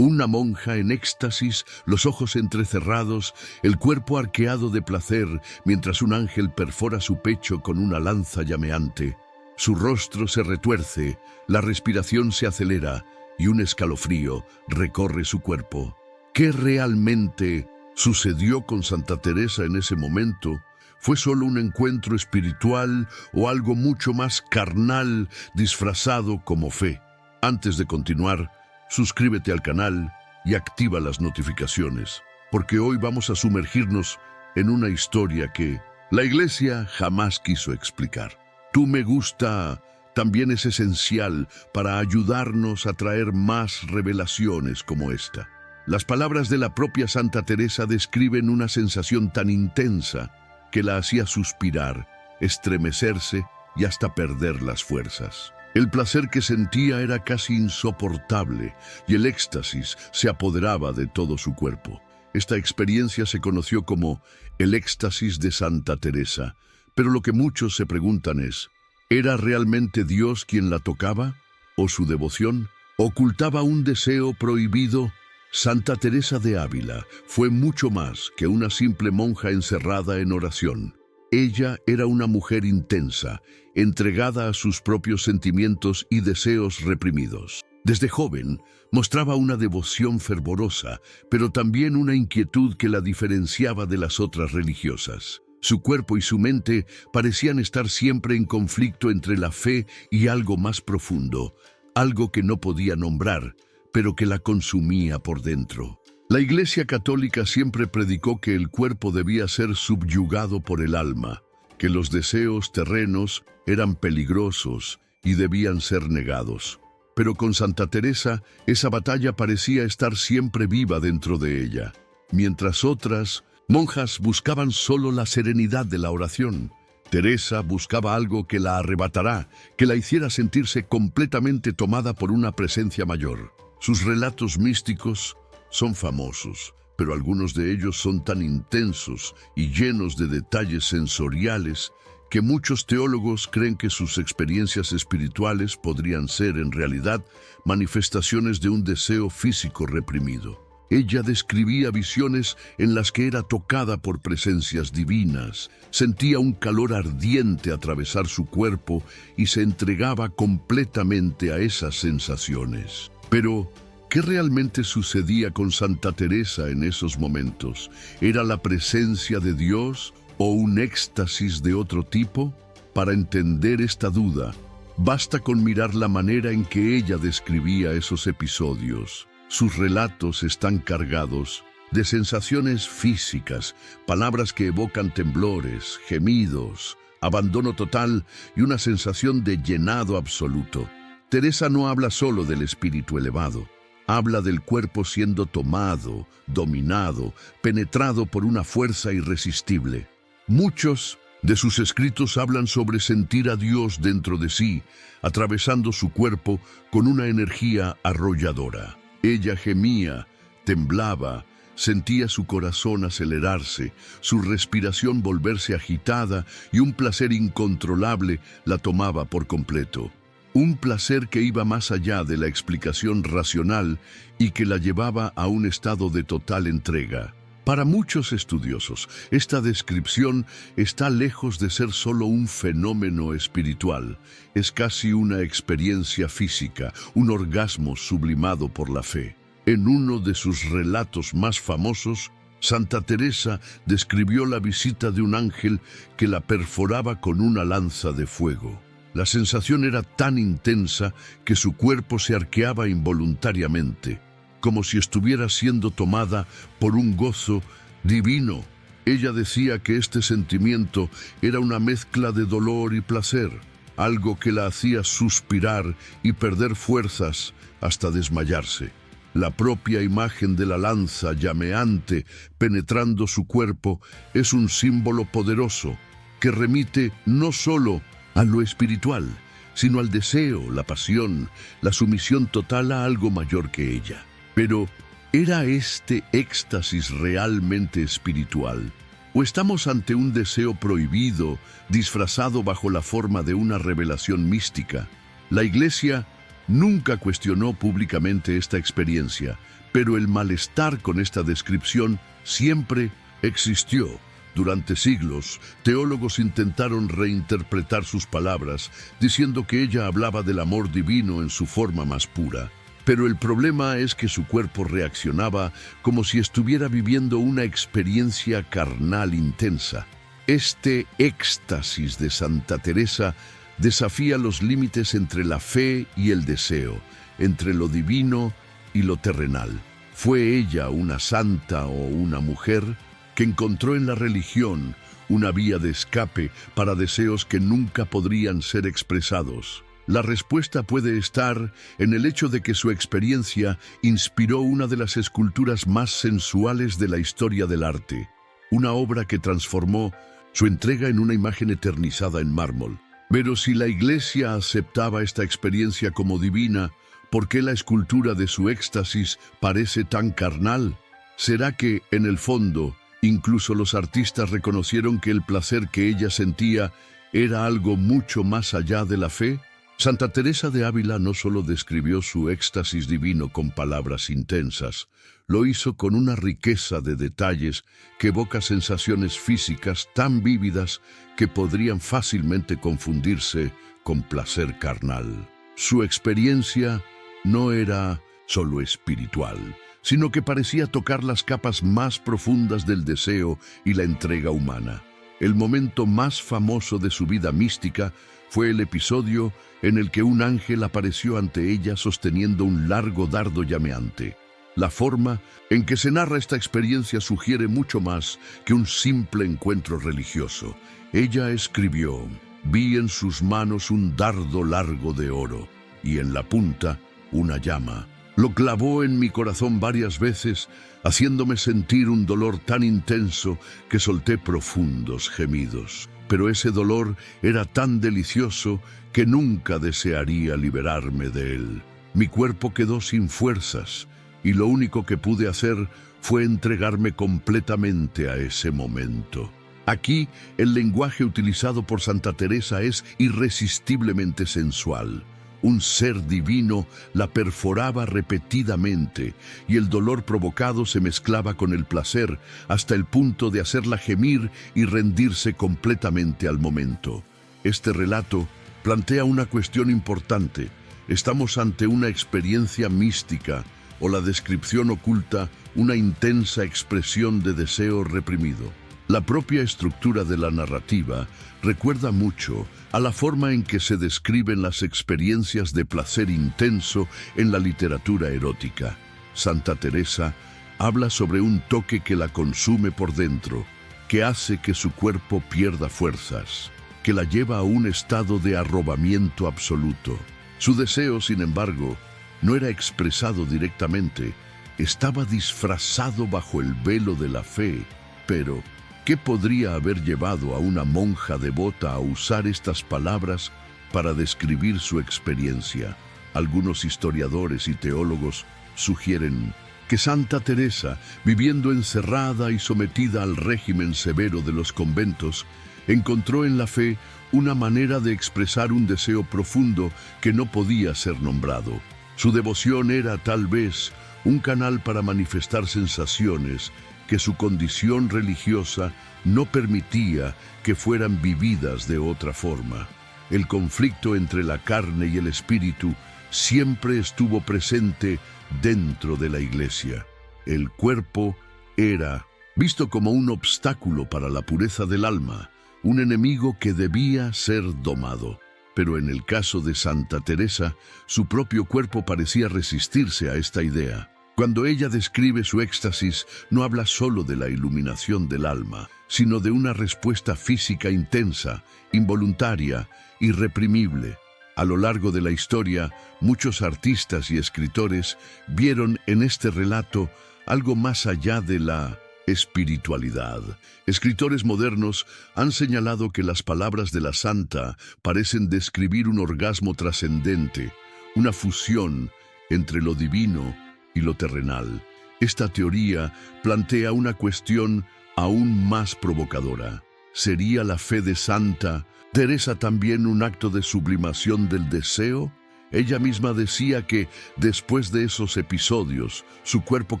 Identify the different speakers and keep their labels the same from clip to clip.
Speaker 1: Una monja en éxtasis, los ojos entrecerrados, el cuerpo arqueado de placer, mientras un ángel perfora su pecho con una lanza llameante. Su rostro se retuerce, la respiración se acelera y un escalofrío recorre su cuerpo. ¿Qué realmente sucedió con Santa Teresa en ese momento? ¿Fue solo un encuentro espiritual o algo mucho más carnal disfrazado como fe? Antes de continuar, suscríbete al canal y activa las notificaciones, porque hoy vamos a sumergirnos en una historia que la Iglesia jamás quiso explicar. Tú me gusta también es esencial para ayudarnos a traer más revelaciones como esta. Las palabras de la propia Santa Teresa describen una sensación tan intensa que la hacía suspirar, estremecerse y hasta perder las fuerzas. El placer que sentía era casi insoportable y el éxtasis se apoderaba de todo su cuerpo. Esta experiencia se conoció como el éxtasis de Santa Teresa, pero lo que muchos se preguntan es, ¿era realmente Dios quien la tocaba? ¿O su devoción ocultaba un deseo prohibido? Santa Teresa de Ávila fue mucho más que una simple monja encerrada en oración. Ella era una mujer intensa, entregada a sus propios sentimientos y deseos reprimidos. Desde joven, mostraba una devoción fervorosa, pero también una inquietud que la diferenciaba de las otras religiosas. Su cuerpo y su mente parecían estar siempre en conflicto entre la fe y algo más profundo, algo que no podía nombrar, pero que la consumía por dentro. La Iglesia Católica siempre predicó que el cuerpo debía ser subyugado por el alma, que los deseos terrenos eran peligrosos y debían ser negados. Pero con Santa Teresa, esa batalla parecía estar siempre viva dentro de ella, mientras otras monjas buscaban solo la serenidad de la oración. Teresa buscaba algo que la arrebatará, que la hiciera sentirse completamente tomada por una presencia mayor. Sus relatos místicos son famosos, pero algunos de ellos son tan intensos y llenos de detalles sensoriales que muchos teólogos creen que sus experiencias espirituales podrían ser en realidad manifestaciones de un deseo físico reprimido. Ella describía visiones en las que era tocada por presencias divinas, sentía un calor ardiente atravesar su cuerpo y se entregaba completamente a esas sensaciones. Pero ¿qué realmente sucedía con Santa Teresa en esos momentos? ¿Era la presencia de Dios o un éxtasis de otro tipo? Para entender esta duda, basta con mirar la manera en que ella describía esos episodios. Sus relatos están cargados de sensaciones físicas, palabras que evocan temblores, gemidos, abandono total y una sensación de llenado absoluto. Teresa no habla solo del espíritu elevado. Habla del cuerpo siendo tomado, dominado, penetrado por una fuerza irresistible. Muchos de sus escritos hablan sobre sentir a Dios dentro de sí, atravesando su cuerpo con una energía arrolladora. Ella gemía, temblaba, sentía su corazón acelerarse, su respiración volverse agitada y un placer incontrolable la tomaba por completo. Un placer que iba más allá de la explicación racional y que la llevaba a un estado de total entrega. Para muchos estudiosos, esta descripción está lejos de ser solo un fenómeno espiritual. Es casi una experiencia física, un orgasmo sublimado por la fe. En uno de sus relatos más famosos, Santa Teresa describió la visita de un ángel que la perforaba con una lanza de fuego. La sensación era tan intensa que su cuerpo se arqueaba involuntariamente, como si estuviera siendo tomada por un gozo divino. Ella decía que este sentimiento era una mezcla de dolor y placer, algo que la hacía suspirar y perder fuerzas hasta desmayarse. La propia imagen de la lanza llameante penetrando su cuerpo es un símbolo poderoso que remite no solo a lo espiritual, sino al deseo, la pasión, la sumisión total a algo mayor que ella. Pero, ¿era este éxtasis realmente espiritual? ¿O estamos ante un deseo prohibido, disfrazado bajo la forma de una revelación mística? La Iglesia Nunca cuestionó públicamente esta experiencia, pero el malestar con esta descripción siempre existió. Durante siglos, teólogos intentaron reinterpretar sus palabras, diciendo que ella hablaba del amor divino en su forma más pura. Pero el problema es que su cuerpo reaccionaba como si estuviera viviendo una experiencia carnal intensa. Este éxtasis de Santa Teresa desafía los límites entre la fe y el deseo, entre lo divino y lo terrenal. ¿Fue ella una santa o una mujer que encontró en la religión una vía de escape para deseos que nunca podrían ser expresados? La respuesta puede estar en el hecho de que su experiencia inspiró una de las esculturas más sensuales de la historia del arte, una obra que transformó su entrega en una imagen eternizada en mármol. Pero si la Iglesia aceptaba esta experiencia como divina, ¿por qué la escultura de su éxtasis parece tan carnal? ¿Será que, en el fondo, incluso los artistas reconocieron que el placer que ella sentía era algo mucho más allá de la fe? Santa Teresa de Ávila no solo describió su éxtasis divino con palabras intensas, lo hizo con una riqueza de detalles que evoca sensaciones físicas tan vívidas que podrían fácilmente confundirse con placer carnal. Su experiencia no era solo espiritual, sino que parecía tocar las capas más profundas del deseo y la entrega humana. El momento más famoso de su vida mística fue el episodio en el que un ángel apareció ante ella sosteniendo un largo dardo llameante. La forma en que se narra esta experiencia sugiere mucho más que un simple encuentro religioso. Ella escribió: «Vi en sus manos un dardo largo de oro, y en la punta una llama. Lo clavó en mi corazón varias veces, haciéndome sentir un dolor tan intenso que solté profundos gemidos. Pero ese dolor era tan delicioso que nunca desearía liberarme de él. Mi cuerpo quedó sin fuerzas, y lo único que pude hacer fue entregarme completamente a ese momento». Aquí, el lenguaje utilizado por Santa Teresa es irresistiblemente sensual. Un ser divino la perforaba repetidamente y el dolor provocado se mezclaba con el placer hasta el punto de hacerla gemir y rendirse completamente al momento. Este relato plantea una cuestión importante. ¿Estamos ante una experiencia mística o la descripción oculta una intensa expresión de deseo reprimido? La propia estructura de la narrativa recuerda mucho a la forma en que se describen las experiencias de placer intenso en la literatura erótica. Santa Teresa habla sobre un toque que la consume por dentro, que hace que su cuerpo pierda fuerzas, que la lleva a un estado de arrobamiento absoluto. Su deseo, sin embargo, no era expresado directamente, estaba disfrazado bajo el velo de la fe. Pero ¿qué podría haber llevado a una monja devota a usar estas palabras para describir su experiencia? Algunos historiadores y teólogos sugieren que Santa Teresa, viviendo encerrada y sometida al régimen severo de los conventos, encontró en la fe una manera de expresar un deseo profundo que no podía ser nombrado. Su devoción era tal vez un canal para manifestar sensaciones que su condición religiosa no permitía que fueran vividas de otra forma. El conflicto entre la carne y el espíritu siempre estuvo presente dentro de la Iglesia. El cuerpo era visto como un obstáculo para la pureza del alma, un enemigo que debía ser domado. Pero en el caso de Santa Teresa, su propio cuerpo parecía resistirse a esta idea. Cuando ella describe su éxtasis, no habla solo de la iluminación del alma, sino de una respuesta física intensa, involuntaria, irreprimible. A lo largo de la historia, muchos artistas y escritores vieron en este relato algo más allá de la espiritualidad. Escritores modernos han señalado que las palabras de la santa parecen describir un orgasmo trascendente, una fusión entre lo divino y lo terrenal. Esta teoría plantea una cuestión aún más provocadora. ¿Sería la fe de Santa Teresa también un acto de sublimación del deseo? Ella misma decía que, después de esos episodios, su cuerpo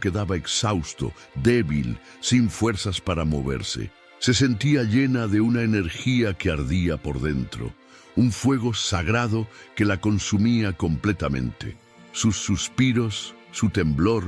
Speaker 1: quedaba exhausto, débil, sin fuerzas para moverse. Se sentía llena de una energía que ardía por dentro, un fuego sagrado que la consumía completamente. Sus suspiros, su temblor,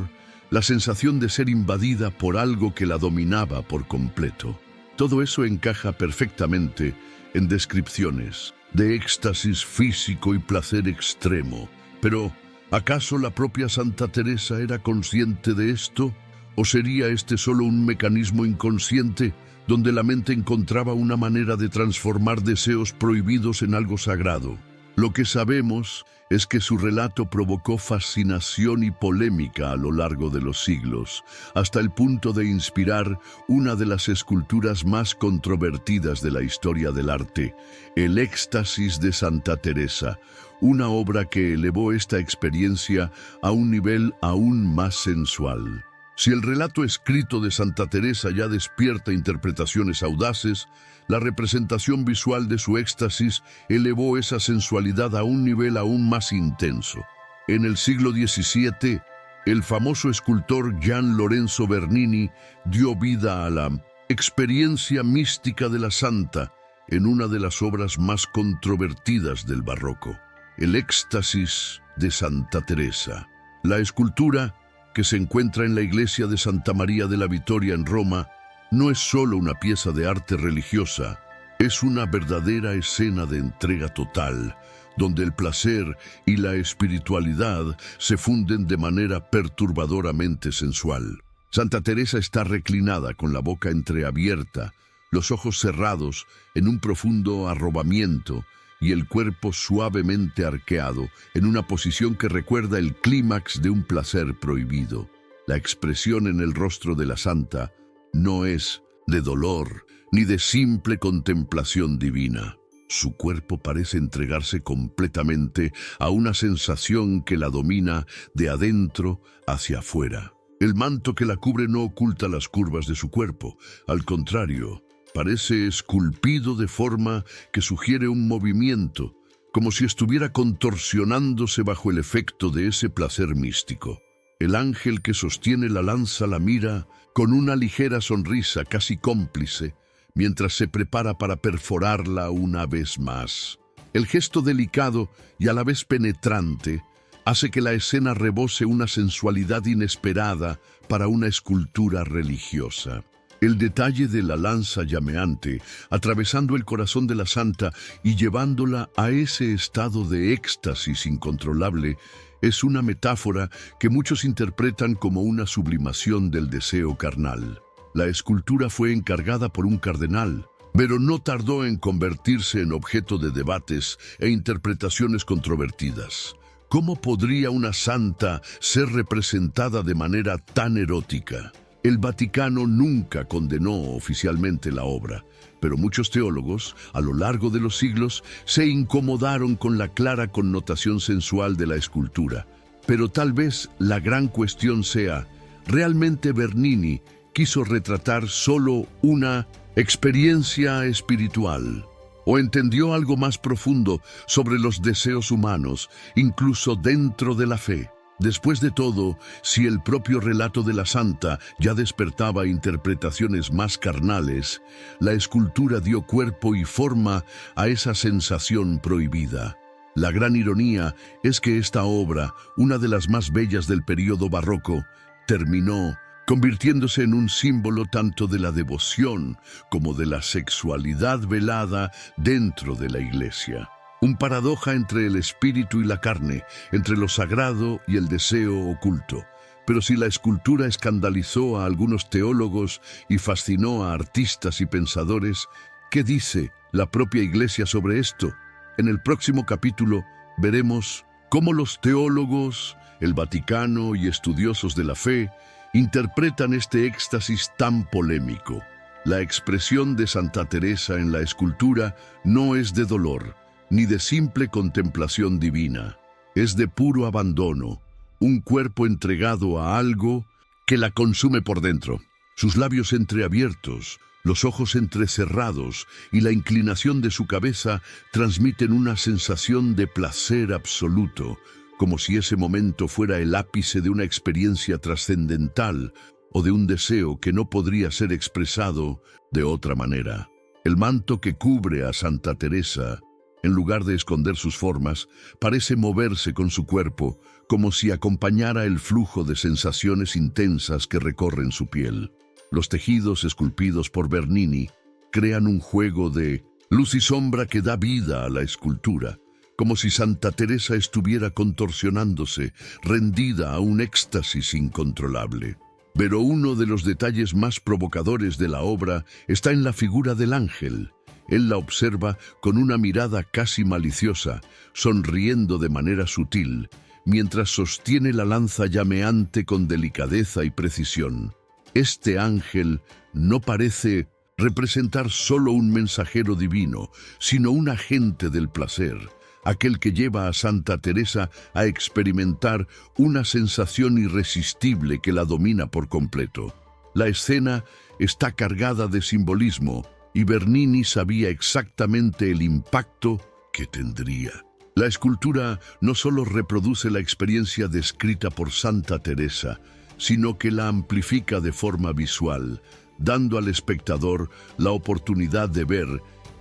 Speaker 1: la sensación de ser invadida por algo que la dominaba por completo. Todo eso encaja perfectamente en descripciones de éxtasis físico y placer extremo. Pero, ¿acaso la propia Santa Teresa era consciente de esto? ¿O sería este solo un mecanismo inconsciente donde la mente encontraba una manera de transformar deseos prohibidos en algo sagrado? Lo que sabemos es que su relato provocó fascinación y polémica a lo largo de los siglos, hasta el punto de inspirar una de las esculturas más controvertidas de la historia del arte, el Éxtasis de Santa Teresa, una obra que elevó esta experiencia a un nivel aún más sensual. Si el relato escrito de Santa Teresa ya despierta interpretaciones audaces, la representación visual de su éxtasis elevó esa sensualidad a un nivel aún más intenso. En el siglo XVII, el famoso escultor Gian Lorenzo Bernini dio vida a la experiencia mística de la santa en una de las obras más controvertidas del barroco, el Éxtasis de Santa Teresa. La escultura, que se encuentra en la iglesia de Santa María de la Vittoria en Roma, no es solo una pieza de arte religiosa, es una verdadera escena de entrega total, donde el placer y la espiritualidad se funden de manera perturbadoramente sensual. Santa Teresa está reclinada con la boca entreabierta, los ojos cerrados en un profundo arrobamiento y el cuerpo suavemente arqueado en una posición que recuerda el clímax de un placer prohibido. La expresión en el rostro de la santa no es de dolor ni de simple contemplación divina. Su cuerpo parece entregarse completamente a una sensación que la domina de adentro hacia afuera. El manto que la cubre no oculta las curvas de su cuerpo, al contrario, parece esculpido de forma que sugiere un movimiento, como si estuviera contorsionándose bajo el efecto de ese placer místico. El ángel que sostiene la lanza la mira con una ligera sonrisa casi cómplice, mientras se prepara para perforarla una vez más. El gesto delicado y a la vez penetrante hace que la escena rebose una sensualidad inesperada para una escultura religiosa. El detalle de la lanza llameante, atravesando el corazón de la santa y llevándola a ese estado de éxtasis incontrolable, es una metáfora que muchos interpretan como una sublimación del deseo carnal. La escultura fue encargada por un cardenal, pero no tardó en convertirse en objeto de debates e interpretaciones controvertidas. ¿Cómo podría una santa ser representada de manera tan erótica? El Vaticano nunca condenó oficialmente la obra, pero muchos teólogos, a lo largo de los siglos, se incomodaron con la clara connotación sensual de la escultura. Pero tal vez la gran cuestión sea, ¿realmente Bernini quiso retratar solo una experiencia espiritual? ¿O entendió algo más profundo sobre los deseos humanos, incluso dentro de la fe? Después de todo, si el propio relato de la santa ya despertaba interpretaciones más carnales, la escultura dio cuerpo y forma a esa sensación prohibida. La gran ironía es que esta obra, una de las más bellas del período barroco, terminó convirtiéndose en un símbolo tanto de la devoción como de la sexualidad velada dentro de la iglesia. Un paradoja entre el espíritu y la carne, entre lo sagrado y el deseo oculto. Pero si la escultura escandalizó a algunos teólogos y fascinó a artistas y pensadores, ¿qué dice la propia Iglesia sobre esto? En el próximo capítulo veremos cómo los teólogos, el Vaticano y estudiosos de la fe interpretan este éxtasis tan polémico. La expresión de Santa Teresa en la escultura no es de dolor, ni de simple contemplación divina. Es de puro abandono, un cuerpo entregado a algo que la consume por dentro. Sus labios entreabiertos, Los ojos entrecerrados y la inclinación de su cabeza transmiten una sensación de placer absoluto, como si ese momento fuera el ápice de una experiencia trascendental o de un deseo que no podría ser expresado de otra manera. El manto que cubre a Santa Teresa, en lugar de esconder sus formas, parece moverse con su cuerpo, como si acompañara el flujo de sensaciones intensas que recorren su piel. Los tejidos esculpidos por Bernini crean un juego de luz y sombra que da vida a la escultura, como si Santa Teresa estuviera contorsionándose, rendida a un éxtasis incontrolable. Pero uno de los detalles más provocadores de la obra está en la figura del ángel. Él la observa con una mirada casi maliciosa, sonriendo de manera sutil, mientras sostiene la lanza llameante con delicadeza y precisión. Este ángel no parece representar solo un mensajero divino, sino un agente del placer, aquel que lleva a Santa Teresa a experimentar una sensación irresistible que la domina por completo. La escena está cargada de simbolismo y Bernini sabía exactamente el impacto que tendría. La escultura no solo reproduce la experiencia descrita por Santa Teresa, sino que la amplifica de forma visual, dando al espectador la oportunidad de ver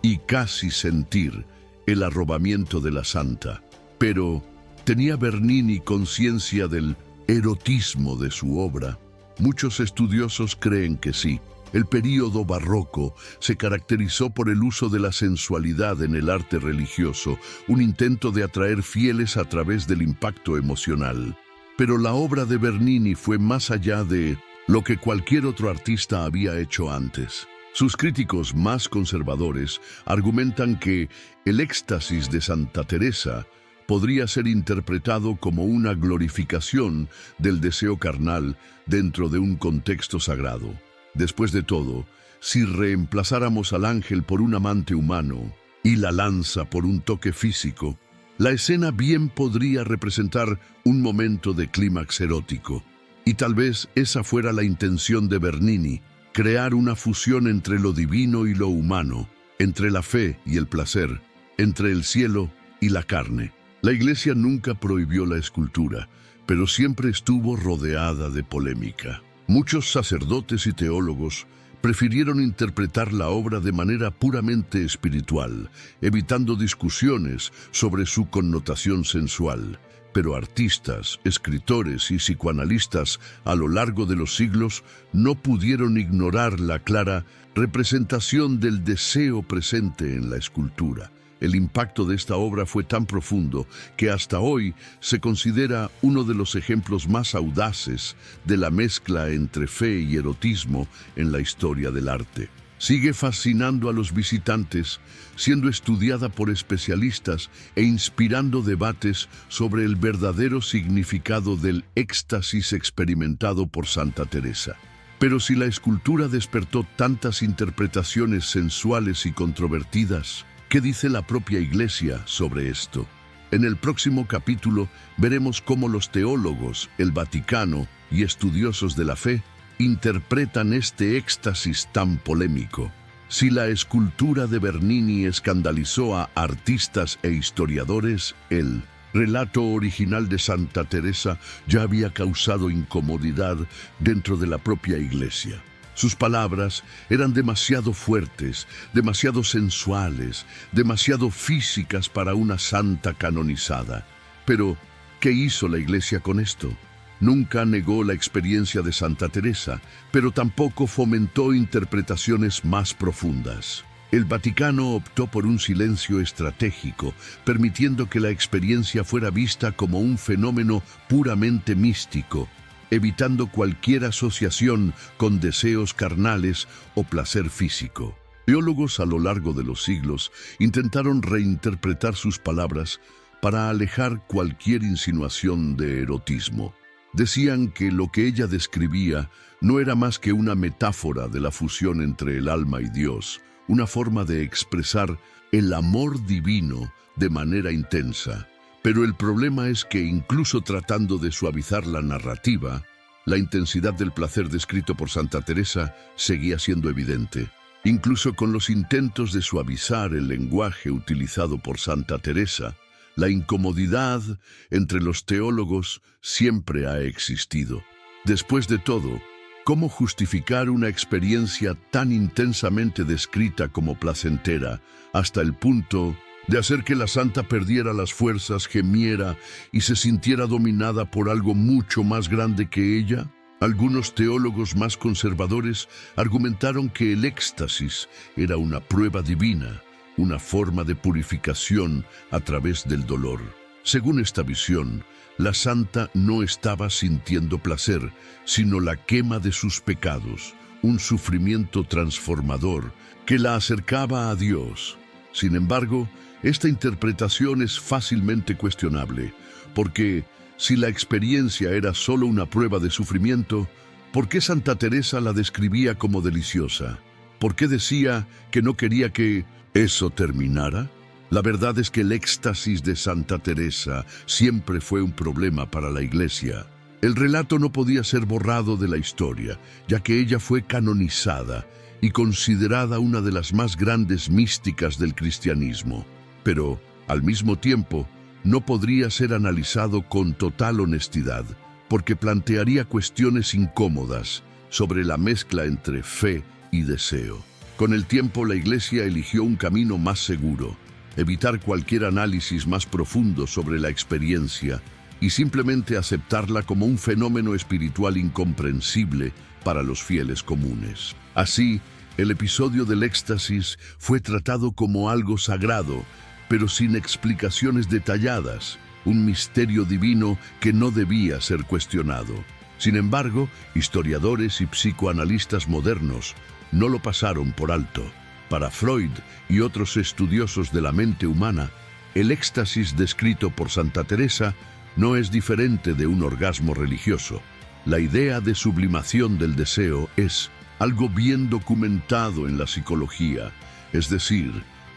Speaker 1: y casi sentir el arrobamiento de la santa. Pero, ¿tenía Bernini conciencia del erotismo de su obra? Muchos estudiosos creen que sí. El período barroco se caracterizó por el uso de la sensualidad en el arte religioso, un intento de atraer fieles a través del impacto emocional. Pero la obra de Bernini fue más allá de lo que cualquier otro artista había hecho antes. Sus críticos más conservadores argumentan que el éxtasis de Santa Teresa podría ser interpretado como una glorificación del deseo carnal dentro de un contexto sagrado. Después de todo, si reemplazáramos al ángel por un amante humano y la lanza por un toque físico, la escena bien podría representar un momento de clímax erótico. Y tal vez esa fuera la intención de Bernini, crear una fusión entre lo divino y lo humano, entre la fe y el placer, entre el cielo y la carne. La Iglesia nunca prohibió la escultura, pero siempre estuvo rodeada de polémica. Muchos sacerdotes y teólogos prefirieron interpretar la obra de manera puramente espiritual, evitando discusiones sobre su connotación sensual. Pero artistas, escritores y psicoanalistas a lo largo de los siglos no pudieron ignorar la clara representación del deseo presente en la escultura. El impacto de esta obra fue tan profundo que hasta hoy se considera uno de los ejemplos más audaces de la mezcla entre fe y erotismo en la historia del arte. Sigue fascinando a los visitantes, siendo estudiada por especialistas e inspirando debates sobre el verdadero significado del éxtasis experimentado por Santa Teresa. Pero si la escultura despertó tantas interpretaciones sensuales y controvertidas, ¿qué dice la propia Iglesia sobre esto? En el próximo capítulo veremos cómo los teólogos, el Vaticano y estudiosos de la fe interpretan este éxtasis tan polémico. Si la escultura de Bernini escandalizó a artistas e historiadores, el relato original de Santa Teresa ya había causado incomodidad dentro de la propia Iglesia. Sus palabras eran demasiado fuertes, demasiado sensuales, demasiado físicas para una santa canonizada. Pero, ¿qué hizo la Iglesia con esto? Nunca negó la experiencia de Santa Teresa, pero tampoco fomentó interpretaciones más profundas. El Vaticano optó por un silencio estratégico, permitiendo que la experiencia fuera vista como un fenómeno puramente místico, evitando cualquier asociación con deseos carnales o placer físico. Teólogos a lo largo de los siglos intentaron reinterpretar sus palabras para alejar cualquier insinuación de erotismo. Decían que lo que ella describía no era más que una metáfora de la fusión entre el alma y Dios, una forma de expresar el amor divino de manera intensa. Pero el problema es que incluso tratando de suavizar la narrativa, la intensidad del placer descrito por Santa Teresa seguía siendo evidente. Incluso con los intentos de suavizar el lenguaje utilizado por Santa Teresa, la incomodidad entre los teólogos siempre ha existido. Después de todo, ¿cómo justificar una experiencia tan intensamente descrita como placentera hasta el punto de hacer que la santa perdiera las fuerzas, gemiera y se sintiera dominada por algo mucho más grande que ella? Algunos teólogos más conservadores argumentaron que el éxtasis era una prueba divina, una forma de purificación a través del dolor. Según esta visión, la santa no estaba sintiendo placer, sino la quema de sus pecados, un sufrimiento transformador que la acercaba a Dios. Sin embargo, esta interpretación es fácilmente cuestionable, porque si la experiencia era solo una prueba de sufrimiento, ¿por qué Santa Teresa la describía como deliciosa? ¿Por qué decía que no quería que eso terminara? La verdad es que el éxtasis de Santa Teresa siempre fue un problema para la Iglesia. El relato no podía ser borrado de la historia, ya que ella fue canonizada y considerada una de las más grandes místicas del cristianismo. Pero, al mismo tiempo, no podría ser analizado con total honestidad, porque plantearía cuestiones incómodas sobre la mezcla entre fe y deseo. Con el tiempo, la Iglesia eligió un camino más seguro: evitar cualquier análisis más profundo sobre la experiencia y simplemente aceptarla como un fenómeno espiritual incomprensible para los fieles comunes. Así, el episodio del éxtasis fue tratado como algo sagrado, pero sin explicaciones detalladas, un misterio divino que no debía ser cuestionado. Sin embargo, historiadores y psicoanalistas modernos no lo pasaron por alto. Para Freud y otros estudiosos de la mente humana, el éxtasis descrito por Santa Teresa no es diferente de un orgasmo religioso. La idea de sublimación del deseo es algo bien documentado en la psicología, es decir,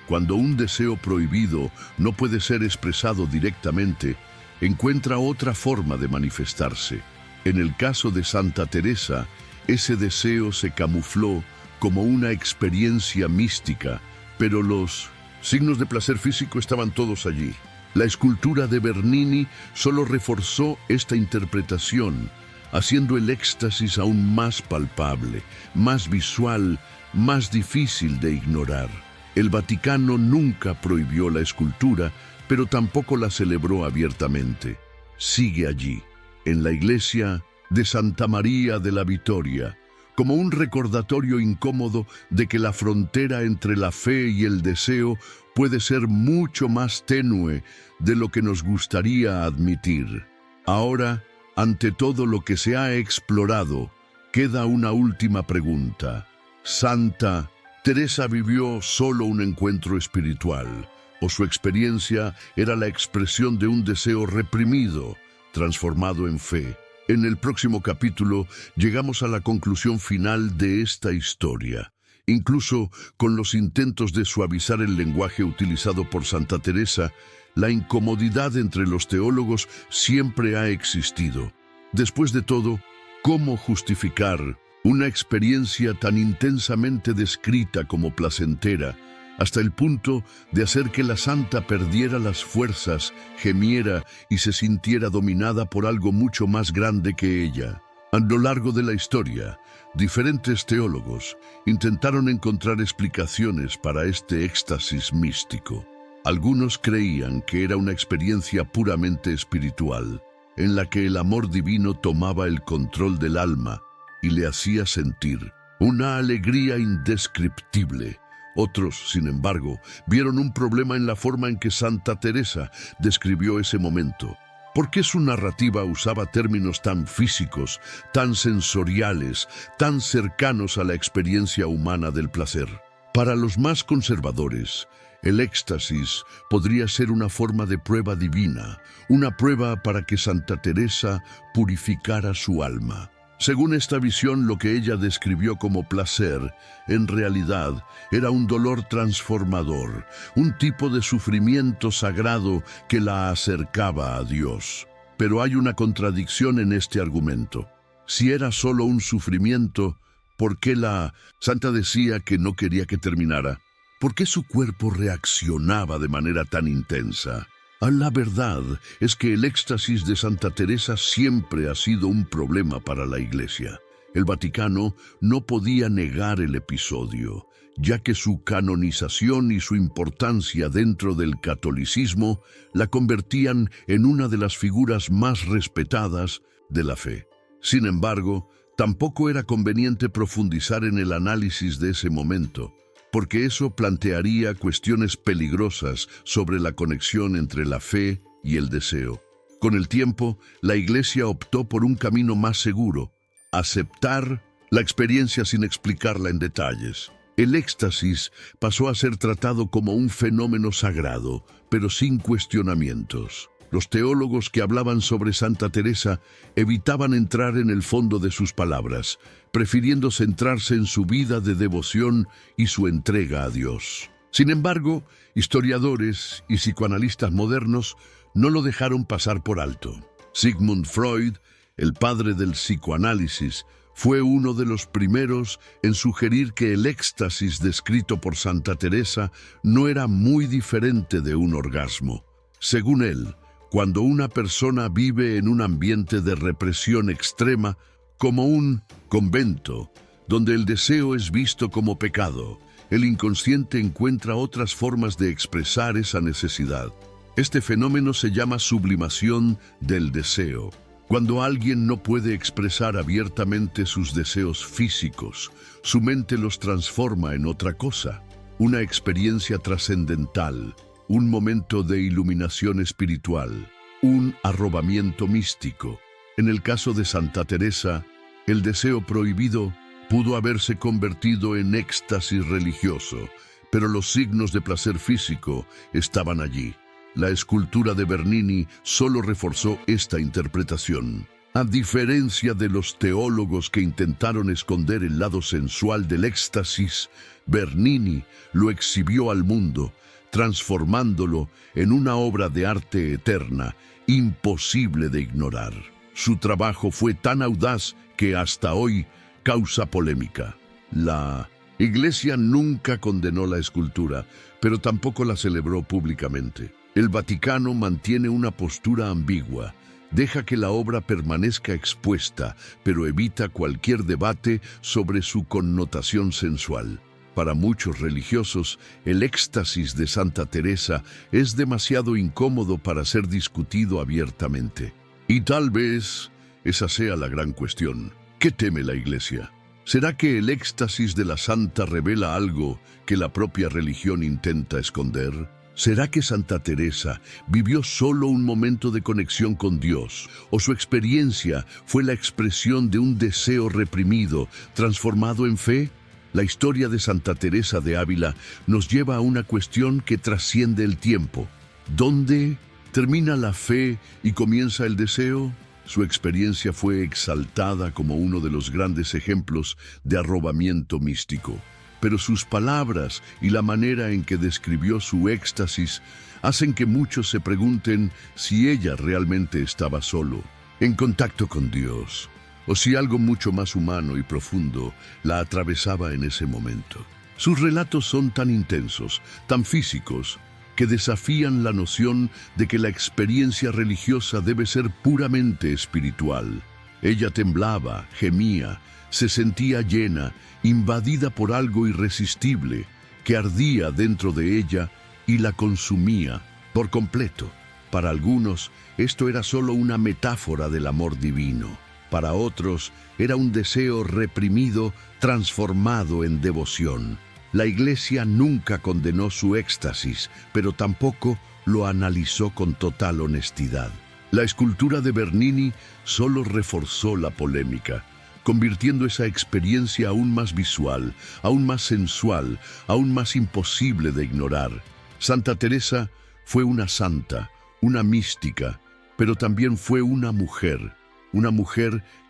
Speaker 1: cuando un deseo prohibido no puede ser expresado directamente, encuentra otra forma de manifestarse. En el caso de Santa Teresa, ese deseo se camufló como una experiencia mística, pero los signos de placer físico estaban todos allí. La escultura de Bernini solo reforzó esta interpretación, haciendo el éxtasis aún más palpable, más visual, más difícil de ignorar. El Vaticano nunca prohibió la escultura, pero tampoco la celebró abiertamente. Sigue allí, en la iglesia de Santa María de la Vittoria, como un recordatorio incómodo de que la frontera entre la fe y el deseo puede ser mucho más tenue de lo que nos gustaría admitir. Ahora, ante todo lo que se ha explorado, queda una última pregunta. ¿Santa Teresa vivió solo un encuentro espiritual, o su experiencia era la expresión de un deseo reprimido, transformado en fe? En el próximo capítulo llegamos a la conclusión final de esta historia. Incluso con los intentos de suavizar el lenguaje utilizado por Santa Teresa, la incomodidad entre los teólogos siempre ha existido. Después de todo, ¿cómo justificar una experiencia tan intensamente descrita como placentera, hasta el punto de hacer que la santa perdiera las fuerzas, gemiera y se sintiera dominada por algo mucho más grande que ella? A lo largo de la historia, diferentes teólogos intentaron encontrar explicaciones para este éxtasis místico. Algunos creían que era una experiencia puramente espiritual, en la que el amor divino tomaba el control del alma y le hacía sentir una alegría indescriptible. Otros, sin embargo, vieron un problema en la forma en que Santa Teresa describió ese momento. ¿Por qué su narrativa usaba términos tan físicos, tan sensoriales, tan cercanos a la experiencia humana del placer? Para los más conservadores, el éxtasis podría ser una forma de prueba divina, una prueba para que Santa Teresa purificara su alma. Según esta visión, lo que ella describió como placer, en realidad, era un dolor transformador, un tipo de sufrimiento sagrado que la acercaba a Dios. Pero hay una contradicción en este argumento. Si era solo un sufrimiento, ¿Por qué la santa decía que no quería que terminara? ¿Por qué su cuerpo reaccionaba de manera tan intensa? La verdad es que el éxtasis de Santa Teresa siempre ha sido un problema para la Iglesia. El Vaticano no podía negar el episodio, ya que su canonización y su importancia dentro del catolicismo la convertían en una de las figuras más respetadas de la fe. Sin embargo, tampoco era conveniente profundizar en el análisis de ese momento, porque eso plantearía cuestiones peligrosas sobre la conexión entre la fe y el deseo. Con el tiempo, la Iglesia optó por un camino más seguro: aceptar la experiencia sin explicarla en detalles. El éxtasis pasó a ser tratado como un fenómeno sagrado, pero sin cuestionamientos. Los teólogos que hablaban sobre Santa Teresa evitaban entrar en el fondo de sus palabras, prefiriendo centrarse en su vida de devoción y su entrega a Dios. Sin embargo, historiadores y psicoanalistas modernos no lo dejaron pasar por alto. Sigmund Freud, el padre del psicoanálisis, fue uno de los primeros en sugerir que el éxtasis descrito por Santa Teresa no era muy diferente de un orgasmo. Según él, cuando una persona vive en un ambiente de represión extrema, como un convento, donde el deseo es visto como pecado, el inconsciente encuentra otras formas de expresar esa necesidad. Este fenómeno se llama sublimación del deseo. Cuando alguien no puede expresar abiertamente sus deseos físicos, su mente los transforma en otra cosa, una experiencia trascendental, un momento de iluminación espiritual, un arrobamiento místico. En el caso de Santa Teresa, el deseo prohibido pudo haberse convertido en éxtasis religioso, pero los signos de placer físico estaban allí. La escultura de Bernini solo reforzó esta interpretación. A diferencia de los teólogos que intentaron esconder el lado sensual del éxtasis, Bernini lo exhibió al mundo, transformándolo en una obra de arte eterna, imposible de ignorar. Su trabajo fue tan audaz que hasta hoy causa polémica. La Iglesia nunca condenó la escultura, pero tampoco la celebró públicamente. El Vaticano mantiene una postura ambigua. Deja que la obra permanezca expuesta, pero evita cualquier debate sobre su connotación sensual. Para muchos religiosos, el éxtasis de Santa Teresa es demasiado incómodo para ser discutido abiertamente. Y tal vez esa sea la gran cuestión. ¿Qué teme la Iglesia? ¿Será que el éxtasis de la santa revela algo que la propia religión intenta esconder? ¿Será que Santa Teresa vivió solo un momento de conexión con Dios, o su experiencia fue la expresión de un deseo reprimido, transformado en fe? La historia de Santa Teresa de Ávila nos lleva a una cuestión que trasciende el tiempo. ¿Dónde termina la fe y comienza el deseo? Su experiencia fue exaltada como uno de los grandes ejemplos de arrobamiento místico. Pero sus palabras y la manera en que describió su éxtasis hacen que muchos se pregunten si ella realmente estaba solo, en contacto con Dios, o si algo mucho más humano y profundo la atravesaba en ese momento. Sus relatos son tan intensos, tan físicos, que desafían la noción de que la experiencia religiosa debe ser puramente espiritual. Ella temblaba, gemía, se sentía llena, invadida por algo irresistible que ardía dentro de ella y la consumía por completo. Para algunos, esto era solo una metáfora del amor divino. Para otros, era un deseo reprimido transformado en devoción. La Iglesia nunca condenó su éxtasis, pero tampoco lo analizó con total honestidad. La escultura de Bernini solo reforzó la polémica, convirtiendo esa experiencia aún más visual, aún más sensual, aún más imposible de ignorar. Santa Teresa fue una santa, una mística, pero también fue una mujer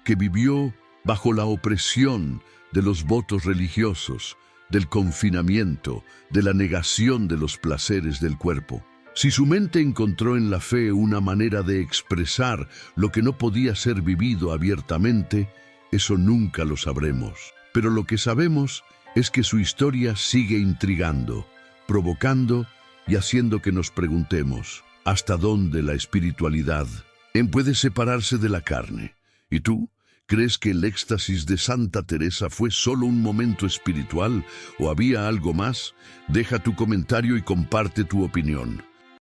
Speaker 1: que vivió bajo la opresión de los votos religiosos, del confinamiento, de la negación de los placeres del cuerpo. Si su mente encontró en la fe una manera de expresar lo que no podía ser vivido abiertamente, eso nunca lo sabremos. pero lo que sabemos es que su historia sigue intrigando, provocando y haciendo que nos preguntemos, ¿hasta dónde la espiritualidad puede separarse de la carne? ¿Y tú? ¿Crees que el éxtasis de Santa Teresa fue solo un momento espiritual o había algo más? Deja tu comentario y comparte tu opinión.